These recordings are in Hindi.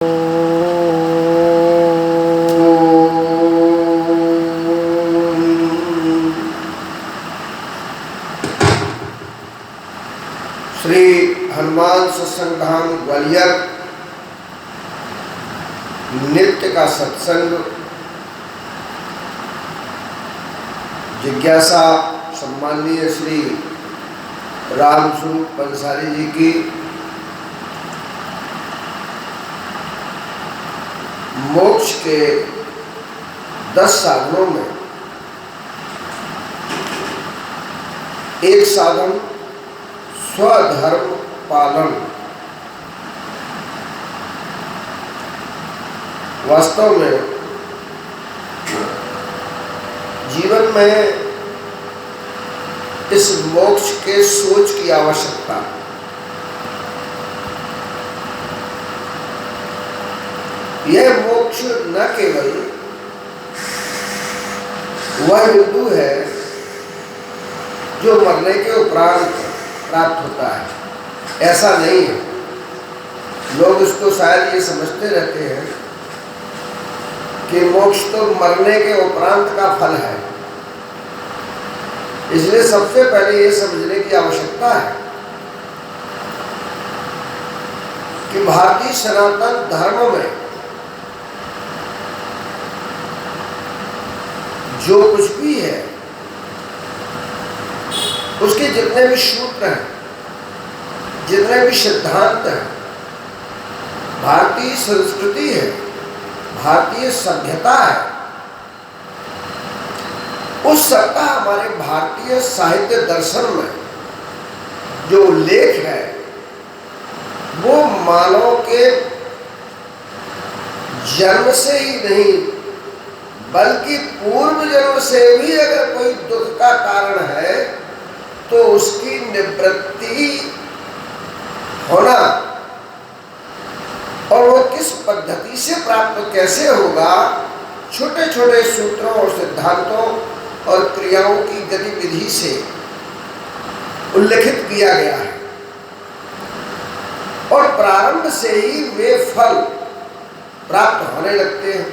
श्री हनुमान सत्संग धाम ग्वालियर नित्य का सत्संग जिज्ञासा सम्माननीय श्री रामस्वरूप पंसारी जी की मोक्ष के 10 साधनों में एक साधन स्वधर्म पालन। वास्तव में जीवन में इस मोक्ष के सोच की आवश्यकता। यह मोक्ष न केवल वह बिंदु है जो मरने के उपरांत प्राप्त होता है, ऐसा नहीं है। लोग इसको शायद ये समझते रहते हैं कि मोक्ष तो मरने के उपरांत का फल है। इसलिए सबसे पहले ये समझने की आवश्यकता है कि भारतीय सनातन धर्म में जो कुछ भी है, उसके जितने भी सूत्र हैं, जितने भी सिद्धांत हैं, भारतीय संस्कृति है, भारतीय सभ्यता है, उस सबका हमारे भारतीय साहित्य दर्शन में जो उल्लेख है वो मानव के जन्म से ही नहीं बल्कि पूर्व जन्म से भी अगर कोई दुख का कारण है तो उसकी निवृत्ति होना, और वो किस पद्धति से प्राप्त कैसे होगा, छोटे छोटे सूत्रों और सिद्धांतों और क्रियाओं की गतिविधि से उल्लेखित किया गया है। और प्रारंभ से ही वे फल प्राप्त होने लगते हैं।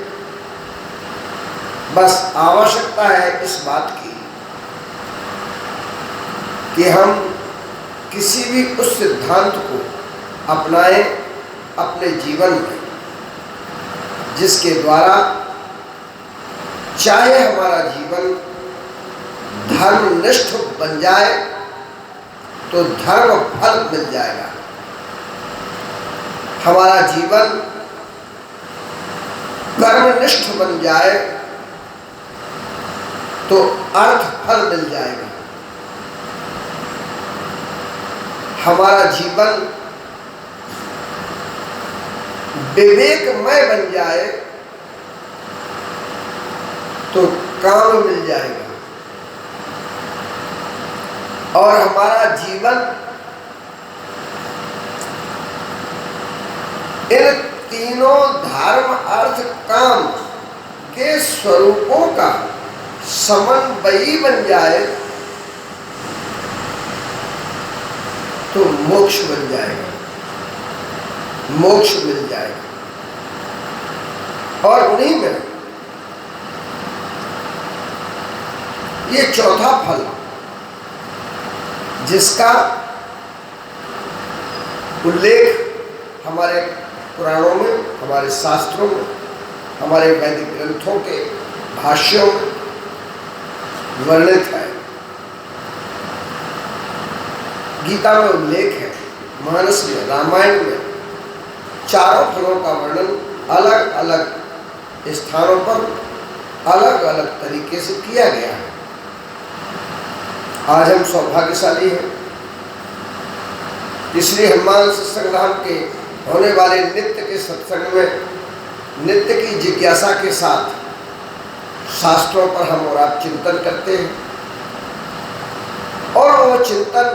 बस आवश्यकता है इस बात की कि हम किसी भी उस सिद्धांत को अपनाएं अपने जीवन में, जिसके द्वारा चाहे हमारा जीवन धर्मनिष्ठ बन जाए तो धर्म फल मिल जाएगा, हमारा जीवन कर्मनिष्ठ बन जाए तो अर्थ फल मिल जाएगा, हमारा जीवन विवेकमय बन जाए तो काम मिल जाएगा, और हमारा जीवन इन तीनों धर्म अर्थ काम के स्वरूपों का समन्वयी बन जाए तो मोक्ष बन जाएगा, मोक्ष मिल जाएगा। और उन्हीं में ये चौथा फल जिसका उल्लेख हमारे पुराणों में, हमारे शास्त्रों में, हमारे वैदिक ग्रंथों के भाष्यों में वर्णित है, गीता में उल्लेख है, मानस में, रामायण में चारों फलों का वर्णन अलग अलग स्थानों पर अलग अलग तरीके से किया गया है। आज हम सौभाग्यशाली हैं कि श्री हनुमान सत्संग धाम के होने वाले नित्य के सत्संग में नित्य की जिज्ञासा के साथ शास्त्रों पर हम और आप चिंतन करते हैं, और वो चिंतन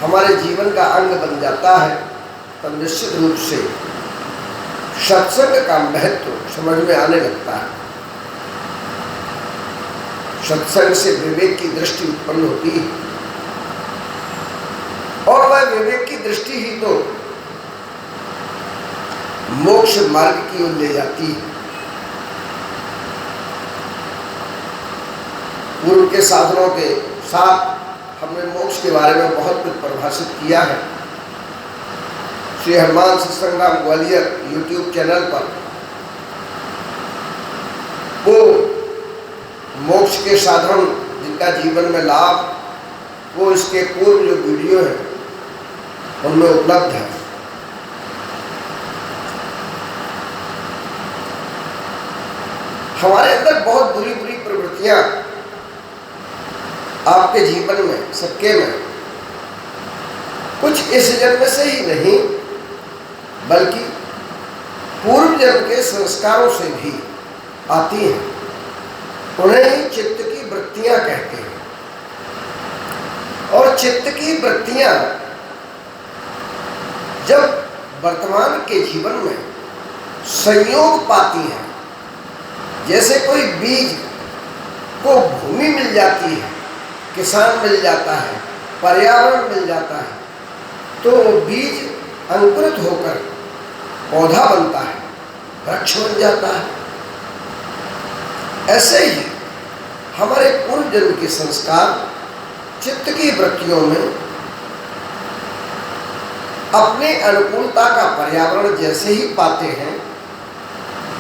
हमारे जीवन का अंग बन जाता है, तब निश्चित रूप से सत्संग का महत्व समझ में आने लगता है। सत्संग से विवेक की दृष्टि उत्पन्न होती है, और वह विवेक की दृष्टि ही तो मोक्ष मार्ग की ओर ले जाती है। पूर्व के साधनों के साथ हमने मोक्ष के बारे में बहुत कुछ परिभाषित किया है। श्री हनुमान सत्संग्राम ग्वालियर यूट्यूब चैनल पर वो मोक्ष के साधन जिनका जीवन में लाभ, वो इसके पूर्व जो वीडियो है उनमें उपलब्ध है। हमारे अंदर बहुत बुरी बुरी प्रवृत्तियां आपके जीवन में, सबके में, कुछ इस जन्म से ही नहीं बल्कि पूर्व जन्म के संस्कारों से भी आती हैं। उन्हें ही चित्त की वृत्तियां कहते हैं। और चित्त की वृत्तियां जब वर्तमान के जीवन में संयोग पाती हैं, जैसे कोई बीज को भूमि मिल जाती है, किसान मिल जाता है, पर्यावरण मिल जाता है, तो वो बीज अंकुरित होकर पौधा बनता है, वृक्ष बन जाता है। ऐसे ही हमारे पूर्व जन्म के संस्कार चित्त की वृत्तियों में अपने अनुकूलता का पर्यावरण जैसे ही पाते हैं,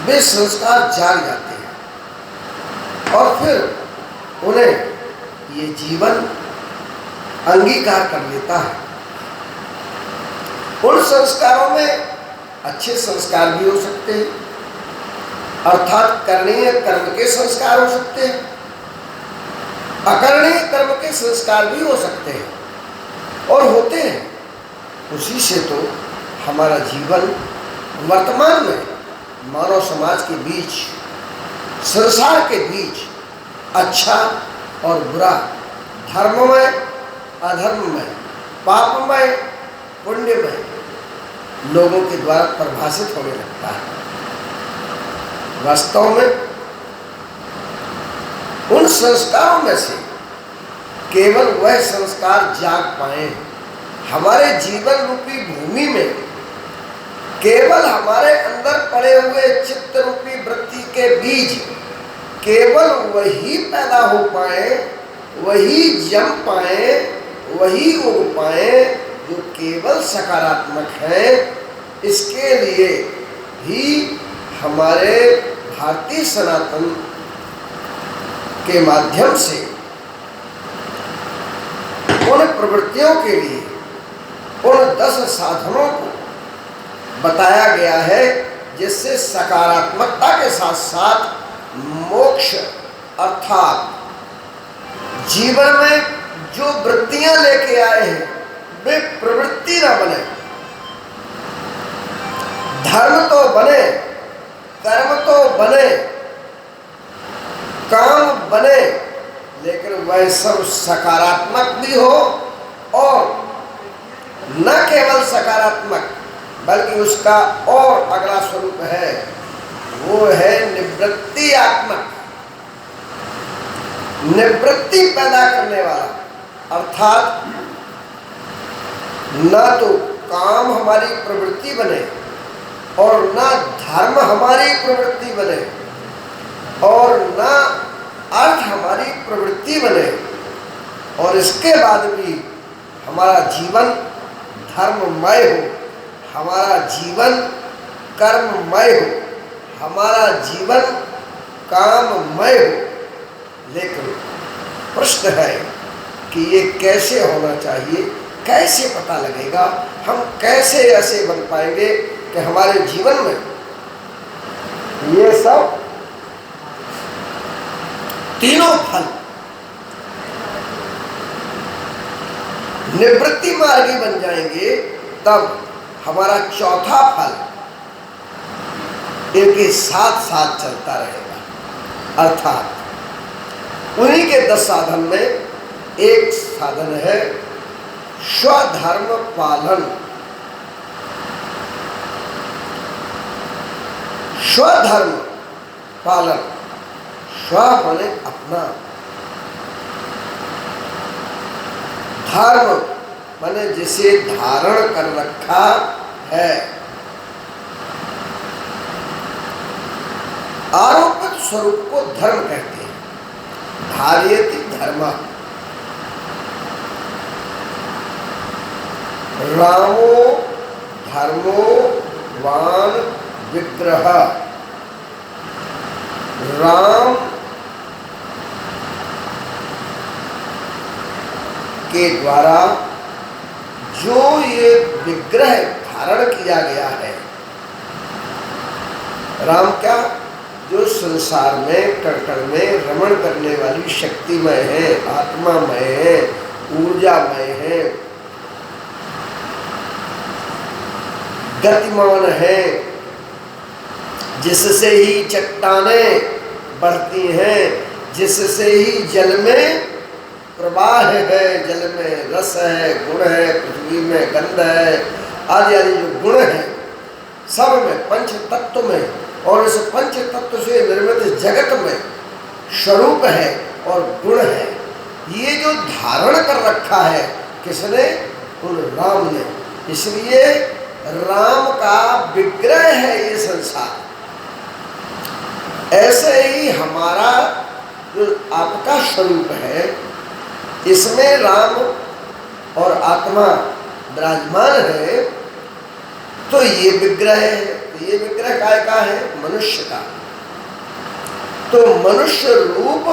वे संस्कार जाग जाते हैं और फिर उन्हें ये जीवन अंगीकार कर लेता है। उन संस्कारों में अच्छे संस्कार भी हो सकते हैं, अर्थात करणीय कर्म के संस्कार हो सकते हैं, अकरणीय कर्म के संस्कार भी हो सकते हैं और होते हैं। उसी से तो हमारा जीवन वर्तमान में मानव समाज के बीच, संसार के बीच अच्छा और बुरा, धर्ममय अधर्ममय, पापमय पुण्यमय लोगों के द्वारा परिभाषित होने लगता है। वास्तव में उन संस्कारों में से केवल वह संस्कार जाग पाए, हमारे जीवन रूपी भूमि में केवल हमारे अंदर पड़े हुए चित्त रूपी वृत्ति के बीज केवल वही पैदा हो पाए, वही जम पाए, वही उग पाए जो केवल सकारात्मक है। इसके लिए भी हमारे भारतीय सनातन के माध्यम से उन प्रवृत्तियों के लिए उन 10 साधनों को बताया गया है, जिससे सकारात्मकता के साथ साथ मोक्ष अर्थात जीवन में जो वृत्तियां लेके आए हैं वे प्रवृत्ति न बने। धर्म तो बने, कर्म तो बने, काम बने, लेकिन वह सब सकारात्मक भी हो और न केवल सकारात्मक बल्कि उसका और अगला स्वरूप है, वो है निवृत्तियात्मक, निवृत्ति पैदा करने वाला। अर्थात न तो काम हमारी प्रवृत्ति बने और न धर्म हमारी प्रवृत्ति बने और न अर्थ हमारी प्रवृत्ति बने, और इसके बाद भी हमारा जीवन धर्ममय हो, हमारा जीवन कर्ममय हो, हमारा जीवन काममय हो। लेकिन प्रश्न है कि ये कैसे होना चाहिए, कैसे पता लगेगा, हम कैसे ऐसे बन पाएंगे कि हमारे जीवन में ये सब तीनों फल निवृत्ति मार्गी बन जाएंगे। तब हमारा चौथा फल इनके साथ साथ चलता रहेगा। अर्थात उन्हीं के 10 साधन में एक साधन है स्वधर्म पालन। स्वधर्म पालन, स्व माने अपना, धर्म माने जिसे धारण कर रखा है, आरोपित स्वरूप को धर्म कहते हैं। धार्यति धर्म। रामो धर्मो वान विग्रह। राम के द्वारा जो ये विग्रह धारण किया गया है, राम क्या, जो संसार में कण में रमण करने वाली शक्तिमय है, आत्मामय है, ऊर्जामय है, गतिमान है, जिससे ही चट्टानें बढ़ती हैं, जिससे ही जल में प्रवाह है, जल में रस है, गुण है, पृथ्वी में गंध है, आदि आदि जो गुण है सब में, पंच तत्व में, और इस पंच तत्व से निर्मित जगत में स्वरूप है और गुण है। ये जो धारण कर रखा है किसने, उन राम ने। इसलिए राम का विग्रह है ये संसार। ऐसे ही हमारा जो आपका स्वरूप है, इसमें राम और आत्मा विराजमान है। तो ये विग्रह है, तो ये विग्रह काय का है, मनुष्य का। तो मनुष्य रूप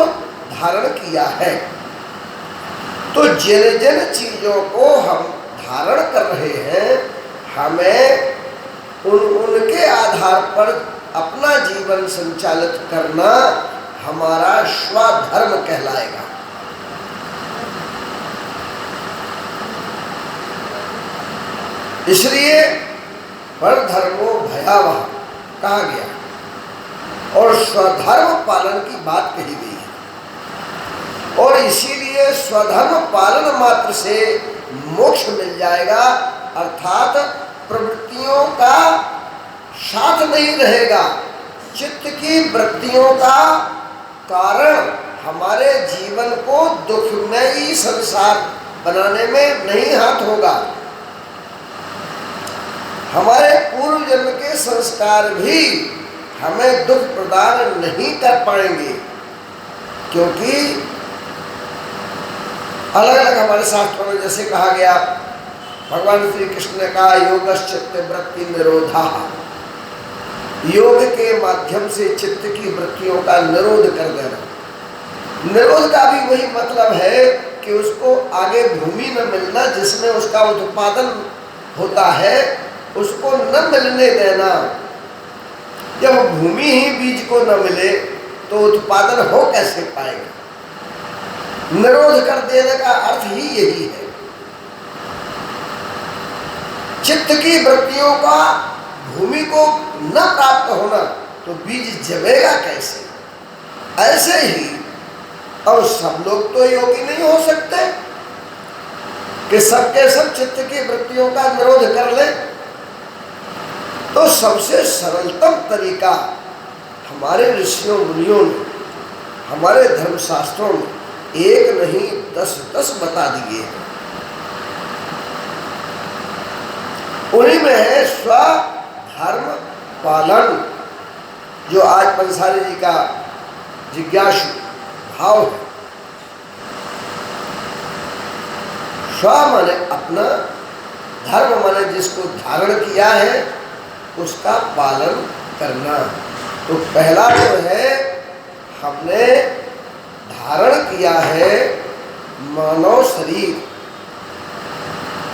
धारण किया है। तो जिन जिन चीजों को हम धारण कर रहे हैं, हमें उनके आधार पर अपना जीवन संचालित करना हमारा स्वधर्म कहलाएगा। इसलिए परधर्मो भयावह कहा गया और स्वधर्म पालन की बात कही गई है। और इसीलिए स्वधर्म पालन मात्र से मोक्ष मिल जाएगा, अर्थात प्रवृत्तियों का साथ नहीं रहेगा। चित्त की वृत्तियों का कारण हमारे जीवन को दुखमयी संसार बनाने में नहीं हाथ होगा। हमारे पूर्व जन्म के संस्कार भी हमें दुख प्रदान नहीं कर पाएंगे, क्योंकि अलग अलग हमारे शास्त्रों में जैसे कहा गया, भगवान श्री कृष्ण ने कहा योगश्चित्त वृत्ति निरोधा, योग के माध्यम से चित्त की वृत्तियों का निरोध कर देना। निरोध का भी वही मतलब है कि उसको आगे भूमि न मिलना जिसमें उसका उत्पादन होता है, उसको न मिलने देना। जब भूमि ही बीज को न मिले तो उत्पादन हो कैसे पाएगा। निरोध कर देने का अर्थ ही यही है। चित्त की वृत्तियों का भूमि को न प्राप्त होना तो बीज जमेगा कैसे। ऐसे ही और सब लोग तो योगी नहीं हो सकते कि सबके सब चित्त की वृत्तियों का निरोध कर ले। तो सबसे सरलतम तरीका हमारे ऋषियों मुनियों ने, हमारे धर्मशास्त्रों में एक नहीं 10 बता दिए हैं। उन्हीं में है स्वधर्म पालन, जो आज पंसारी जी का जिज्ञासु भाव है। स्व माने अपना, धर्म माने जिसको धारण किया है उसका पालन करना। तो पहला जो है, हमने धारण किया है मानव शरीर।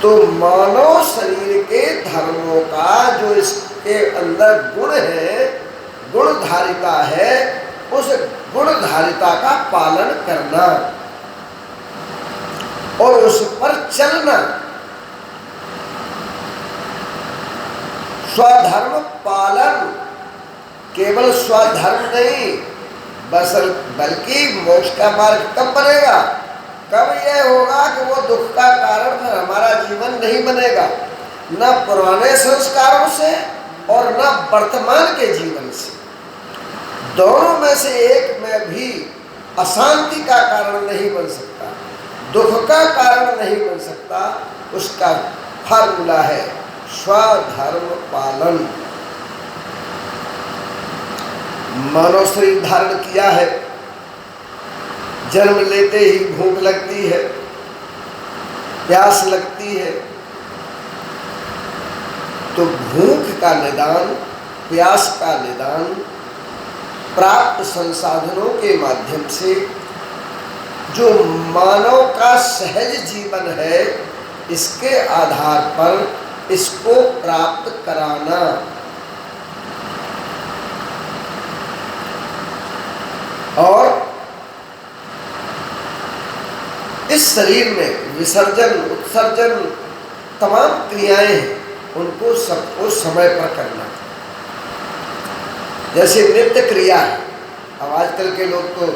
तो मानव शरीर के धर्मों का जो इसके अंदर गुण है, गुणधारिता है, उस गुणधारिता का पालन करना और उस पर चलना। स्वधर्म पालन केवल स्वधर्म नहीं, बल्कि मोक्ष का मार्ग कब बनेगा, कब यह होगा कि वो दुख का कारण फिर हमारा जीवन नहीं बनेगा, न पुराने संस्कारों से और न वर्तमान के जीवन से। दोनों में से एक में भी अशांति का कारण नहीं बन सकता, दुख का कारण नहीं बन सकता। उसका फार्मूला है स्वधर्म पालन। मानव शरीर धारण किया है, जन्म लेते ही भूख लगती है, प्यास लगती है, तो भूख का निदान, प्यास का निदान प्राप्त संसाधनों के माध्यम से जो मानव का सहज जीवन है, इसके आधार पर इसको प्राप्त कराना। और इस शरीर में विसर्जन, उत्सर्जन, तमाम क्रियाएं हैं, उनको सबको समय पर करना। जैसे नित्य क्रिया है, अब आजकल के लोग तो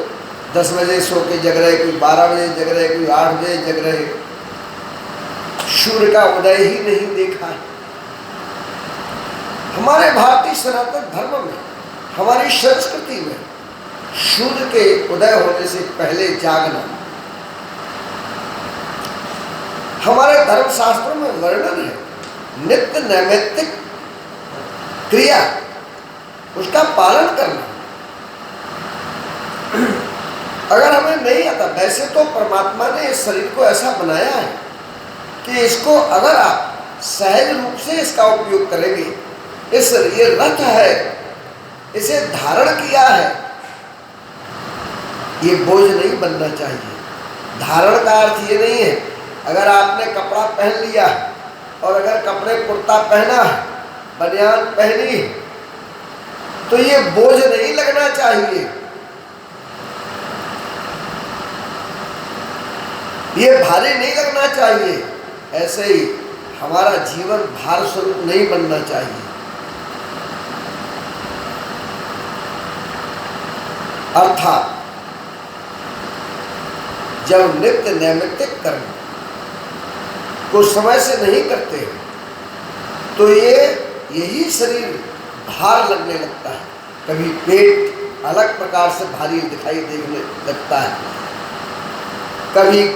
10 बजे सो के जग रहे, कोई 12 बजे जग रहे, कोई 8 बजे जग रहे, सूर्य का उदय ही नहीं देखा है। हमारे भारतीय सनातन धर्म में, हमारी संस्कृति में सूर्य के उदय होने से पहले जागना, हमारे धर्मशास्त्रों में वर्णन है। नित्य नैमित्तिक क्रिया, उसका पालन करना। अगर हमें नहीं आता, वैसे तो परमात्मा ने इस शरीर को ऐसा बनाया है कि इसको अगर आप सहज रूप से इसका उपयोग करेंगे, ये रथ है, इसे धारण किया है, ये बोझ नहीं बनना चाहिए। धारण का अर्थ ये नहीं है अगर आपने कपड़ा पहन लिया और अगर कपड़े कुर्ता पहना है, बनियान पहनी, तो ये बोझ नहीं लगना चाहिए, ये भारी नहीं लगना चाहिए। ऐसे ही हमारा जीवन भार स्वरूप नहीं बनना चाहिए। अर्थात जब नित्य नैमित्तिक कर्म को समय से नहीं करते हैं, तो यही शरीर भार लगने लगता है। कभी पेट अलग प्रकार से भारी दिखाई देने लगता है, कभी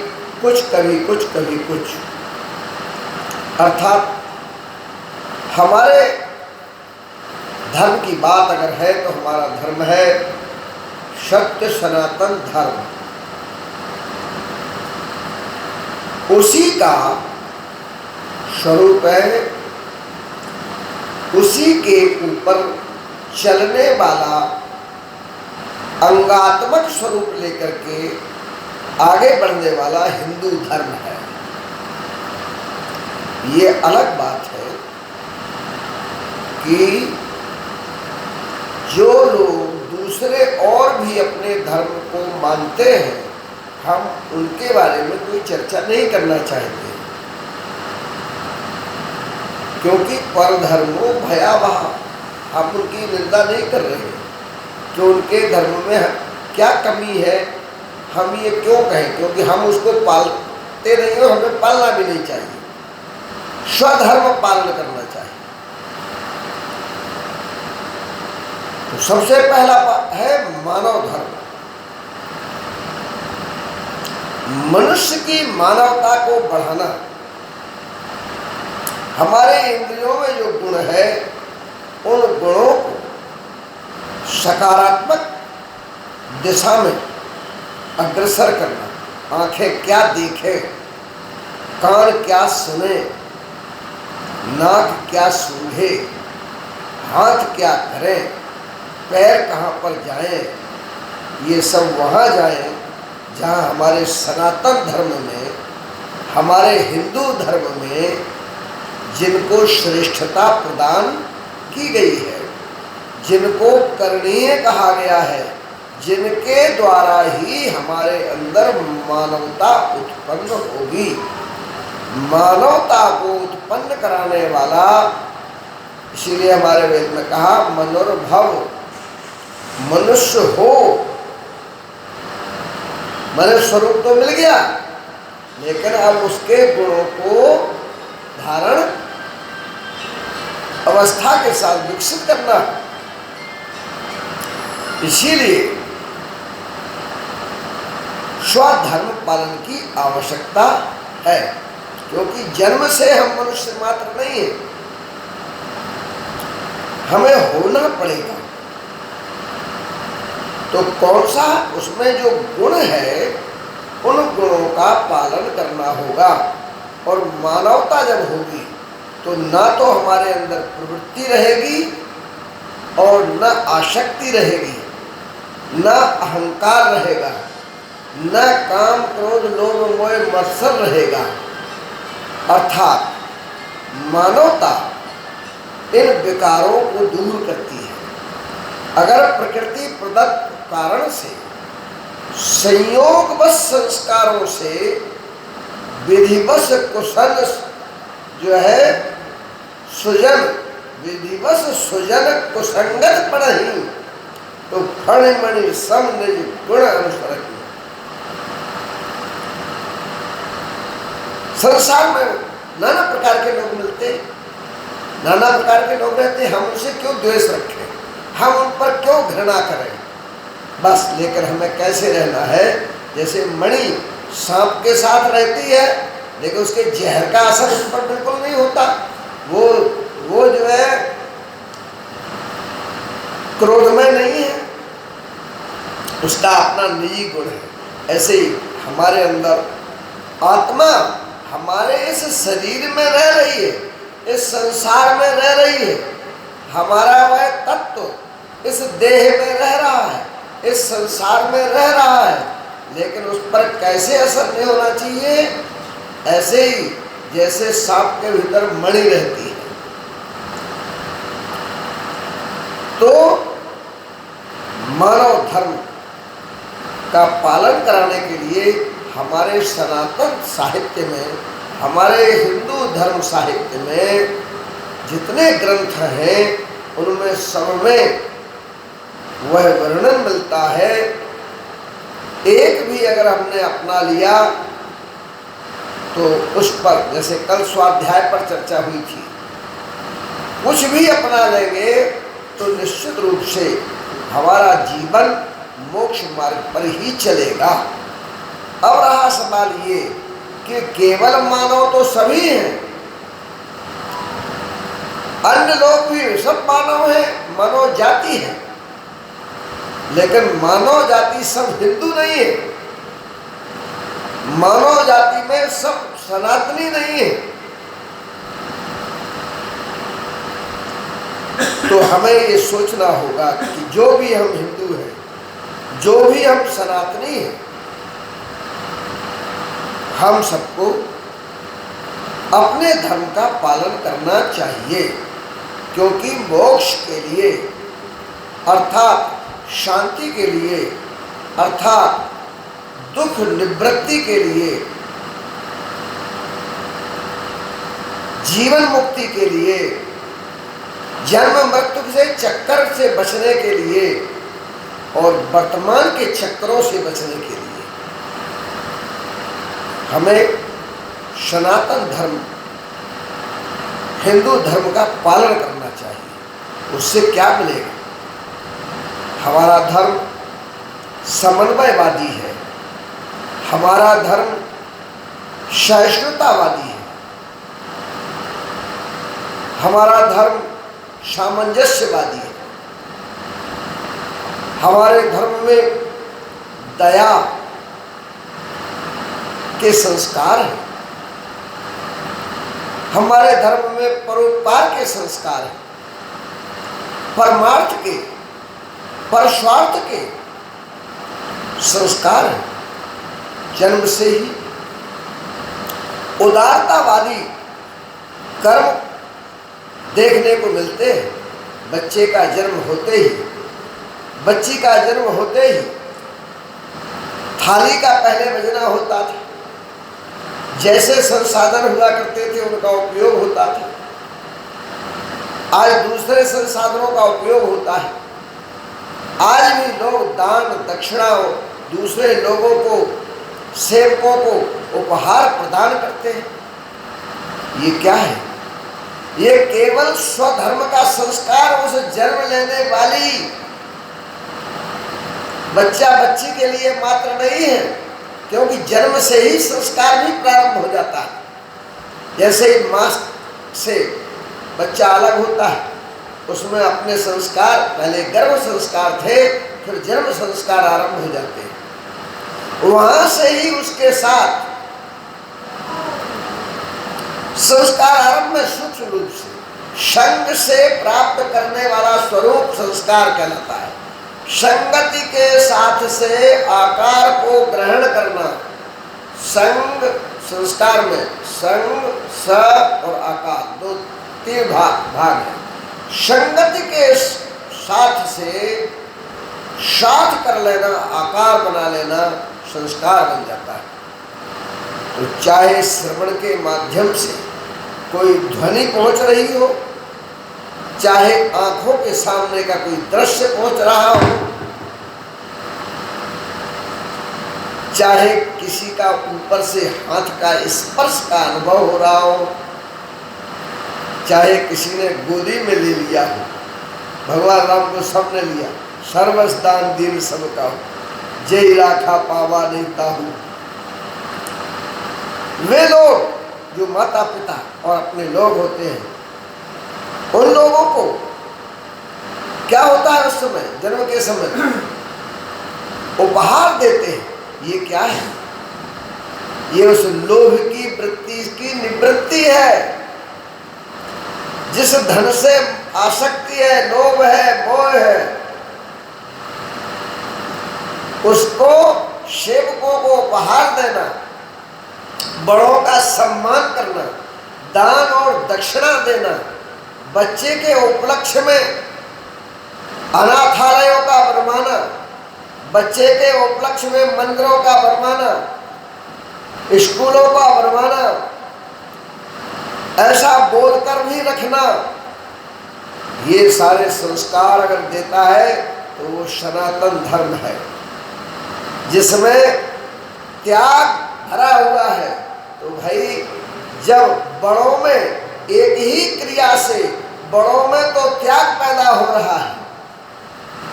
कुछ, कभी कुछ, कभी कुछ। अर्थात हमारे धर्म की बात अगर है तो हमारा धर्म है सत्य सनातन धर्म। उसी का स्वरूप है, उसी के ऊपर चलने वाला अंगात्मक स्वरूप लेकर के आगे बढ़ने वाला हिंदू धर्म है। ये अलग बात है कि जो लोग दूसरे और भी अपने धर्म को मानते हैं, हम उनके बारे में कोई चर्चा नहीं करना चाहते, क्योंकि परधर्मो भयावह। हम उनकी निंदा नहीं कर रहे कि उनके धर्म में क्या कमी है, हम ये क्यों कहें, क्योंकि हम उसको पालते नहीं और हमें पालना भी नहीं चाहिए। स्वधर्म पालन करना चाहिए। तो सबसे पहला है मानव धर्म। मनुष्य की मानवता को बढ़ाना। हमारे इंद्रियों में जो गुण है, उन गुणों को सकारात्मक दिशा में अग्रसर करना। आंखें क्या देखें, कान क्या सुने, नाक क्या सूंघे, हाथ क्या करें, पैर कहाँ पर जाएं, ये सब वहाँ जाएं जहाँ हमारे सनातन धर्म में, हमारे हिंदू धर्म में जिनको श्रेष्ठता प्रदान की गई है, जिनको करणीय कहा गया है, जिनके द्वारा ही हमारे अंदर मानवता उत्पन्न होगी। मानवता को उत्पन्न कराने वाला, इसीलिए हमारे वेद में कहा मनुर्भव, मनुष्य हो। मनुष्य स्वरूप तो मिल गया, लेकिन अब उसके गुणों को धारण अवस्था के साथ विकसित करना। इसीलिए स्वधर्म पालन की आवश्यकता है, क्योंकि जन्म से हम मनुष्य मात्र नहीं है, हमें होना पड़ेगा। तो कौन सा उसमें जो गुण है उन गुणों का पालन करना होगा। और मानवता जब होगी तो ना तो हमारे अंदर प्रवृत्ति रहेगी और न आसक्ति रहेगी, न अहंकार रहेगा, न काम क्रोध लोभ मोह मत्सर रहेगा। अर्थात मानवता इन विकारों को दूर करती है। अगर प्रकृति प्रदत्त कारण से संयोगवश संस्कारों से विधिवश कुशल जो है सुजन विधिवश सुजन कुसंगत पढ़ही तो फणिमणि सम निज गुण अनुसर। संसार में नाना प्रकार के लोग मिलते, नाना प्रकार के लोग रहते, हम उनसे क्यों द्वेष रखें, हम उन पर क्यों घृणा करें। बस लेकर हमें कैसे रहना है, जैसे मणि सांप के साथ रहती है लेकिन उसके जहर का असर उस पर बिल्कुल नहीं होता, वो जो है क्रोधमय नहीं है, उसका अपना निजी गुण है। ऐसे ही हमारे अंदर आत्मा हमारे इस शरीर में रह रही है, इस संसार में रह रही है, हमारा वह तत्व इस देह में रह रहा है, इस संसार में रह रहा है, लेकिन उस पर कैसे असर नहीं होना चाहिए। ऐसे ही जैसे सांप के भीतर मणि रहती है, तो मानव धर्म का पालन कराने के लिए हमारे सनातन साहित्य में, हमारे हिंदू धर्म साहित्य में जितने ग्रंथ हैं उनमें सब में वह वर्णन मिलता है। एक भी अगर हमने अपना लिया तो उस पर, जैसे कल स्वाध्याय पर चर्चा हुई थी, कुछ भी अपना लेंगे तो निश्चित रूप से हमारा जीवन मोक्ष मार्ग पर ही चलेगा। अब रहा सवाल ये कि केवल मानव तो सभी हैं, अन्य लोग भी सब मानव हैं, मानव जाति है, लेकिन मानव जाति सब हिंदू नहीं है, मानव जाति में सब सनातनी नहीं है। तो हमें ये सोचना होगा कि जो भी हम हिंदू हैं, जो भी हम सनातनी हैं, हम सबको अपने धर्म का पालन करना चाहिए, क्योंकि मोक्ष के लिए अर्थात शांति के लिए अर्थात दुख निवृत्ति के लिए, जीवन मुक्ति के लिए, जन्म मृत्यु से चक्कर से बचने के लिए और वर्तमान के चक्करों से बचने के लिए हमें सनातन धर्म हिंदू धर्म का पालन करना चाहिए। उससे क्या मिलेगा? हमारा धर्म समन्वयवादी है, हमारा धर्म सहिष्णुतावादी है, हमारा धर्म सामंजस्यवादी है, हमारे धर्म में दया के संस्कार हैं, हमारे धर्म में परोपकार के संस्कार हैं, परमार्थ के परस्वार्थ के संस्कार हैं। जन्म से ही उदारतावादी कर्म देखने को मिलते हैं। बच्चे का जन्म होते ही, बच्ची का जन्म होते ही थाली का पहले बजना होता था, जैसे संसाधन हुआ करते थे उनका उपयोग होता था। आज दूसरे संसाधनों का उपयोग होता है। आज भी लोग दान दक्षिणा दूसरे लोगों को, सेवकों को उपहार प्रदान करते हैं। ये क्या है? ये केवल स्वधर्म का संस्कार उस जन्म लेने वाली बच्चा बच्ची के लिए मात्र नहीं है, क्योंकि जन्म से ही संस्कार भी प्रारंभ हो जाता है। जैसे ही माँ से बच्चा अलग होता है, उसमें अपने संस्कार, पहले गर्भ संस्कार थे, फिर जन्म संस्कार आरंभ हो जाते हैं। वहां से ही उसके साथ संस्कार आरंभ में सूक्ष्म रूप से संग से प्राप्त करने वाला स्वरूप संस्कार कहलाता है। संगति के साथ से आकार को ग्रहण करना, संग संस्कार में संग स और आकार दो तीन भाग है। संगति के साथ से साथ कर लेना, आकार बना लेना संस्कार बन जाता है। तो चाहे श्रवण के माध्यम से कोई ध्वनि पहुंच रही हो, चाहे आंखों के सामने का कोई दृश्य पहुंच रहा हो, चाहे किसी का ऊपर से हाथ का स्पर्श का अनुभव हो रहा हो, चाहे किसी ने गोदी में ले लिया हो, भगवान राम को सबने लिया, सर्वस्दान दीन सबका हो, जय राखा पावा नहीं ताहू। वे लोग जो माता पिता और अपने लोग होते हैं, उन लोगों को क्या होता है उस समय, जन्म के समय उपहार देते हैं। ये क्या है? ये उस लोभ की वृत्ति की निवृत्ति है। जिस धन से आसक्ति है, लोभ है, मोह है, उसको सेवकों को उपहार देना, बड़ों का सम्मान करना, दान और दक्षिणा देना, बच्चे के उपलक्ष्य में अनाथालयों का बनवाना, बच्चे के उपलक्ष्य में मंदिरों का बनवाना, स्कूलों का बनवाना, ऐसा बोलकर भी रखना, ये सारे संस्कार अगर देता है तो वो सनातन धर्म है, जिसमें त्याग भरा हुआ है। तो भाई जब बड़ों में एक ही क्रिया से बड़ों में तो त्याग पैदा हो रहा है,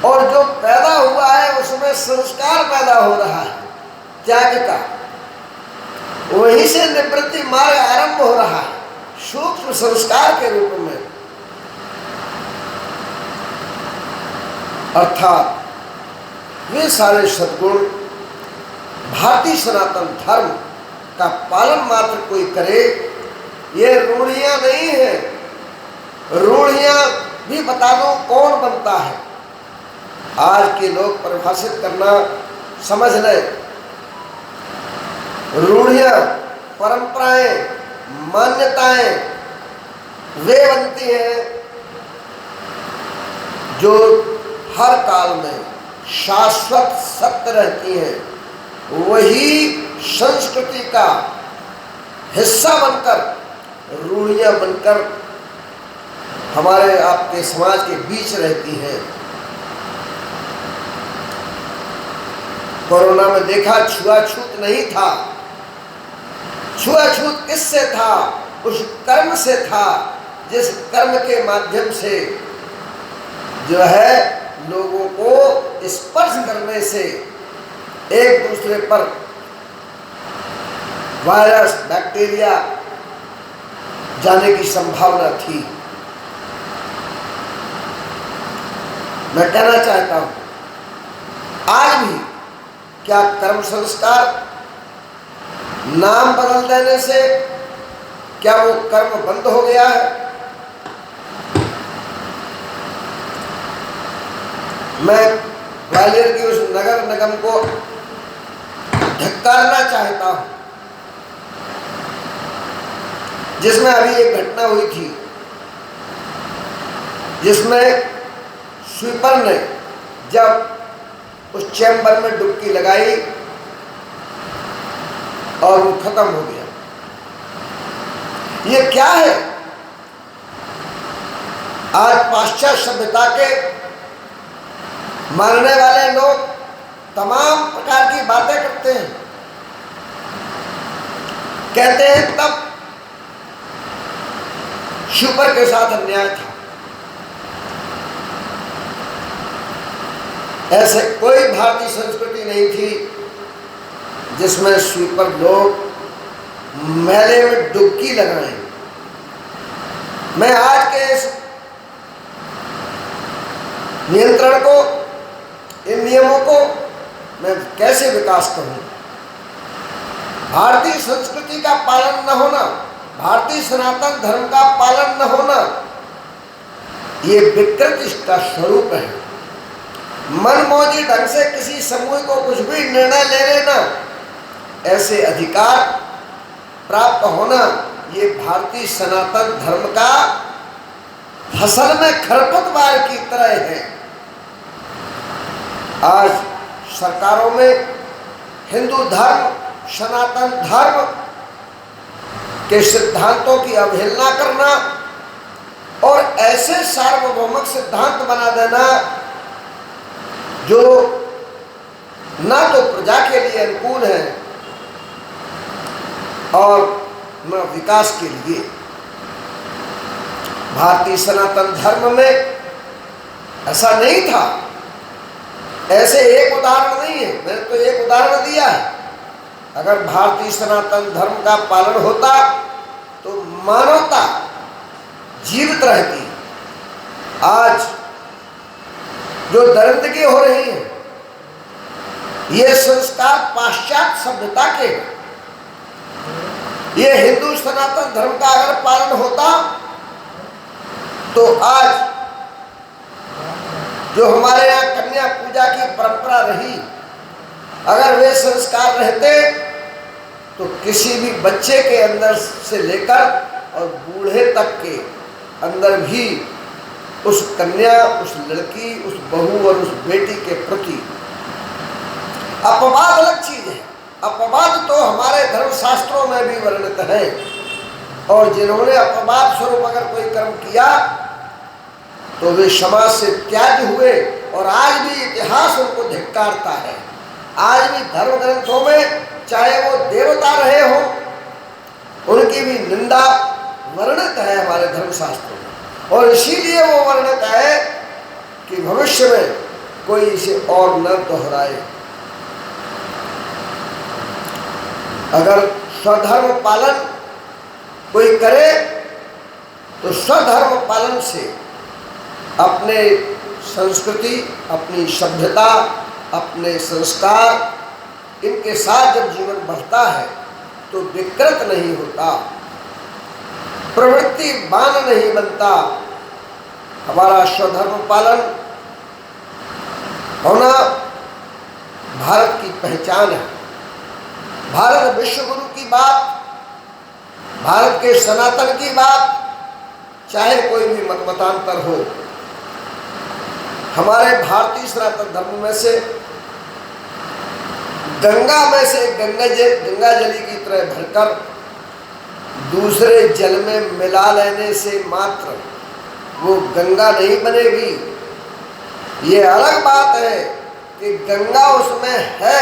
और जो पैदा हुआ है उसमें संस्कार पैदा हो रहा है त्याग का, वहीं से निवृत्ति मार्ग आरंभ हो रहा है सूक्ष्म संस्कार के रूप में। अर्थात वे सारे सद्गुण भारतीय सनातन धर्म का पालन मात्र कोई करे, ये रूढ़ियां नहीं है। रूढ़ियां भी बता दो कौन बनता है। आज के लोग परिभाषित करना समझ ले। रूढ़ियां, परंपराएं, मान्यताएं वे बनती हैं जो हर काल में शाश्वत सत्य रहती हैं। वही संस्कृति का हिस्सा बनकर, रूढ़ियां बनकर हमारे आपके समाज के बीच रहती हैं। कोरोना में देखा छुआछूत नहीं था। छुआछूत किससे था? उस कर्म से था जिस कर्म के माध्यम से जो है लोगों को स्पर्श करने से एक दूसरे पर वायरस, बैक्टीरिया जाने की संभावना थी। मैं कहना चाहता हूं, आज भी क्या कर्म संस्कार नाम बदल देने से क्या वो कर्म बंद हो गया है? मैं ग्वालियर की उस नगर निगम को धिक्कारना चाहता हूं जिसमें अभी एक घटना हुई थी, जिसमें स्वीपर ने जब उस चैम्बर में डुबकी लगाई और वो खत्म हो गया। ये क्या है? आज पाश्चात्य सभ्यता के मानने वाले लोग तमाम प्रकार की बातें करते हैं, कहते हैं तब स्वीपर के साथ अन्याय था। ऐसे कोई भारतीय संस्कृति नहीं थी जिसमें स्वीपर लोग मेले में डुबकी लगाएं। मैं आज के इस नियंत्रण को, इन नियमों को मैं कैसे विकास करूं? भारतीय संस्कृति का पालन न होना, भारतीय सनातन धर्म का पालन न होना, ये विकृत इसका स्वरूप है। मनमौजी ढंग से किसी समूह को कुछ भी निर्णय ले लेना, ऐसे अधिकार प्राप्त होना, ये भारतीय सनातन धर्म का फसल में खरपतवार की तरह है। आज सरकारों में हिंदू धर्म, सनातन धर्म के सिद्धांतों की अवहेलना करना और ऐसे सार्वभौमिक सिद्धांत बना देना जो ना तो प्रजा के लिए अनुकूल है और न विकास के लिए। भारतीय सनातन धर्म में ऐसा नहीं था। ऐसे एक उदाहरण नहीं है, मैंने तो एक उदाहरण दिया है। अगर भारतीय सनातन धर्म का पालन होता तो मानवता जीवित रहती। आज जो दरिद्रगी हो रही है, ये संस्कार पाश्चात्य सभ्यता के, ये हिंदू सनातन धर्म का अगर पालन होता तो आज जो हमारे यहाँ कन्या पूजा की परंपरा रही, अगर वे संस्कार रहते तो किसी भी बच्चे के अंदर से लेकर और बूढ़े तक के अंदर भी उस कन्या, उस लड़की, उस बहू और उस बेटी के प्रति अपवाद अलग चीज है। अपवाद तो हमारे धर्मशास्त्रों में भी वर्णित है, और जिन्होंने अपवाद स्वरूप अगर कोई कर्म किया तो वे समाज से त्याज्य हुए, और आज भी इतिहास उनको धिक्कारता है। आज भी धर्म ग्रंथों में चाहे वो देवता रहे हो, उनकी भी निंदा वर्णित है हमारे धर्मशास्त्रों में, और इसीलिए वो वर्णित है कि भविष्य में कोई इसे और न दोहराए। अगर स्वधर्म पालन कोई करे तो स्वधर्म पालन से अपने संस्कृति, अपनी सभ्यता, अपने संस्कार, इनके साथ जब जीवन बढ़ता है तो विकृत नहीं होता, प्रवृत्तिवान नहीं बनता। हमारा स्वधर्म पालन होना भारत की पहचान है। भारत विश्व गुरु की बात, भारत के सनातन की बात, चाहे कोई भी मतमतांतर हो, हमारे भारतीय सनातन धर्म में से गंगा में से गंगा जली की तरह भरकर दूसरे जल में मिला लेने से मात्र वो गंगा नहीं बनेगी। ये अलग बात है कि गंगा उसमें है